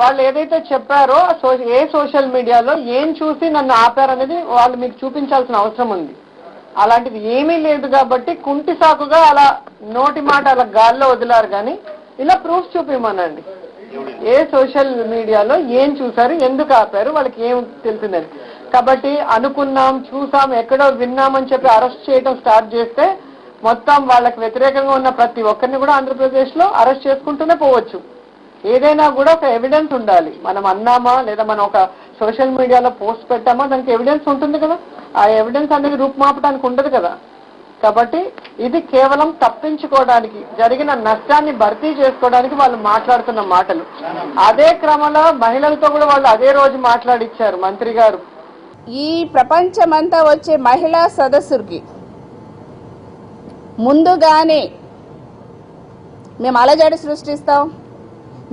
వాళ్ళు ఏదైతే చెప్పారో ఏ సోషల్ మీడియాలో ఏం చూసి నన్ను ఆపారనేది వాళ్ళు మీకు చూపించాల్సిన అవసరం ఉంది. అలాంటిది ఏమీ లేదు కాబట్టి కుంటి సాకుగా అలా నోటి మాట అలా గాల్లో వదిలారు. కానీ ఇలా ప్రూఫ్ చూపిమనండి, ఏ సోషల్ మీడియాలో ఏం చూసారు, ఎందుకు ఆపారు, వాళ్ళకి ఏం తెలిసిందని. కాబట్టి అనుకున్నాం, చూసాం, ఎక్కడో విన్నామని చెప్పి అరెస్ట్ చేయడం స్టార్ట్ చేస్తే మొత్తం వాళ్ళకి వ్యతిరేకంగా ఉన్న ప్రతి ఒక్కరిని కూడా ఆంధ్రప్రదేశ్ లో అరెస్ట్ చేసుకుంటూనే పోవచ్చు. ఏదైనా కూడా ఒక ఎవిడెన్స్ ఉండాలి. మనం అన్నామా లేదా మనం ఒక సోషల్ మీడియాలో పోస్ట్ పెట్టామా దానికి ఎవిడెన్స్ ఉంటుంది కదా. ఆ ఎవిడెన్స్ అనేది రూపుమాపడానికి ఉండదు కదా. కాబట్టి ఇది కేవలం తప్పించుకోవడానికి, జరిగిన నష్టాన్ని భర్తీ చేసుకోవడానికి వాళ్ళు మాట్లాడుతున్న మాటలు. అదే క్రమంలో మహిళలతో కూడా వాళ్ళు అదే రోజు మాట్లాడిచ్చారు మంత్రి గారు. ఈ ప్రపంచమంతా వచ్చే మహిళా సదస్సుకి ముందుగానే మేము అలజడి సృష్టిస్తాం,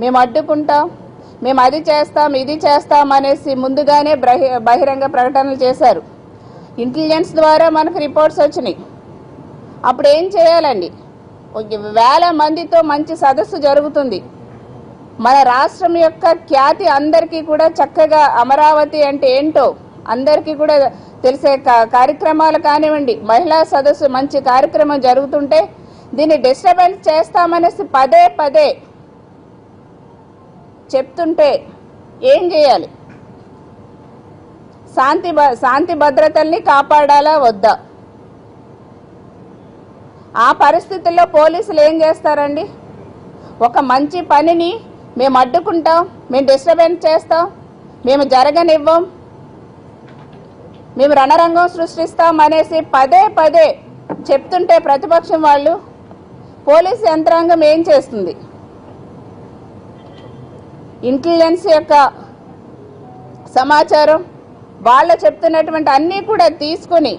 మేము అడ్డుకుంటాం, మేము అది చేస్తాం ఇది చేస్తాం అనేసి ముందుగానే బహిరంగ ప్రకటనలు చేశారు. ఇంటెలిజెన్స్ ద్వారా మనకు రిపోర్ట్స్ వచ్చినాయి. అప్పుడు ఏం చేయాలండి? వేల మందితో మంచి సదస్సు జరుగుతుంది. మన రాష్ట్రం యొక్క ఖ్యాతి అందరికీ కూడా చక్కగా అమరావతి అంటే ఏంటో అందరికీ కూడా తెలిసే కార్యక్రమాలు కానివ్వండి, మహిళా సదస్సు మంచి కార్యక్రమం జరుగుతుంటే దీన్ని డిస్టర్బెన్స్ చేస్తామనేసి పదే పదే చెప్తుంటే ఏం చేయాలి? శాంతి భద్రతల్ని కాపాడాలా వద్దా? ఆ పరిస్థితుల్లో పోలీసులు ఏం చేస్తారండి? ఒక మంచి పనిని మేము అడ్డుకుంటాం, మేము డిస్టర్బెన్స్ చేస్తాం, మేము జరగనివ్వం, మేము రణరంగం సృష్టిస్తాం అనేసి పదే పదే చెప్తుంటే ప్రతిపక్షం వాళ్ళు, పోలీసు యంత్రాంగం ఏం చేస్తుంది? ఇంటెలిజెన్స్ యొక్క సమాచారం వాళ్ళు చెప్తున్నటువంటి అన్నీ కూడా తీసుకుని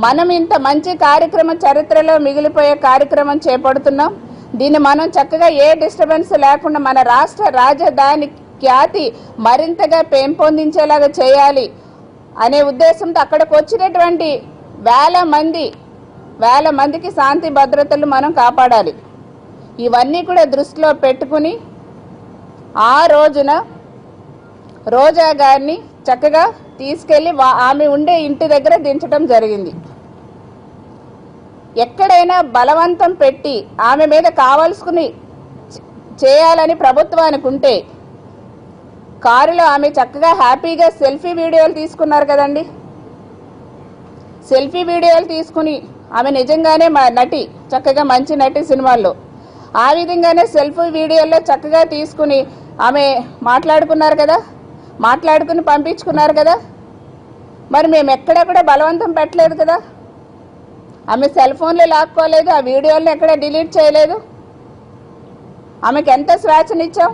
మనం ఇంత మంచి కార్యక్రమం, చరిత్రలో మిగిలిపోయే కార్యక్రమం చేపడుతున్నాం. దీన్ని మనం చక్కగా ఏ డిస్టర్బెన్స్ లేకుండా మన రాష్ట్ర రాజధాని ఖ్యాతి మరింతగా పెంపొందించేలాగా చేయాలి అనే ఉద్దేశంతో అక్కడికి వచ్చినటువంటి వేల మందికి శాంతి భద్రతలు మనం కాపాడాలి. ఇవన్నీ కూడా దృష్టిలో పెట్టుకుని ఆ రోజున రోజా గారిని చక్కగా తీసుకెళ్లి ఆమె ఉండే ఇంటి దగ్గర దించడం జరిగింది. ఎక్కడైనా బలవంతం పెట్టి ఆమె మీద కావాల్సుకుని చేయాలని ప్రభుత్వానికి ఉంటే కారులో ఆమె చక్కగా హ్యాపీగా సెల్ఫీ వీడియోలు తీసుకున్నారు కదండి. సెల్ఫీ వీడియోలు తీసుకుని ఆమె నిజంగానే నటి, చక్కగా మంచి నటి సినిమాల్లో, ఆ విధంగానే సెల్ఫీ వీడియోల్లో చక్కగా తీసుకుని ఆమె మాట్లాడుకున్నారు కదా, మాట్లాడుకుని పంపించుకున్నారు కదా. మరి మేము ఎక్కడా కూడా బలవంతం పెట్టలేదు కదా, ఆమె సెల్ ఫోన్లో లాక్కోలేదు, ఆ వీడియోలను ఎక్కడ డిలీట్ చేయలేదు, ఆమెకు ఎంత స్వేచ్ఛనిచ్చాం.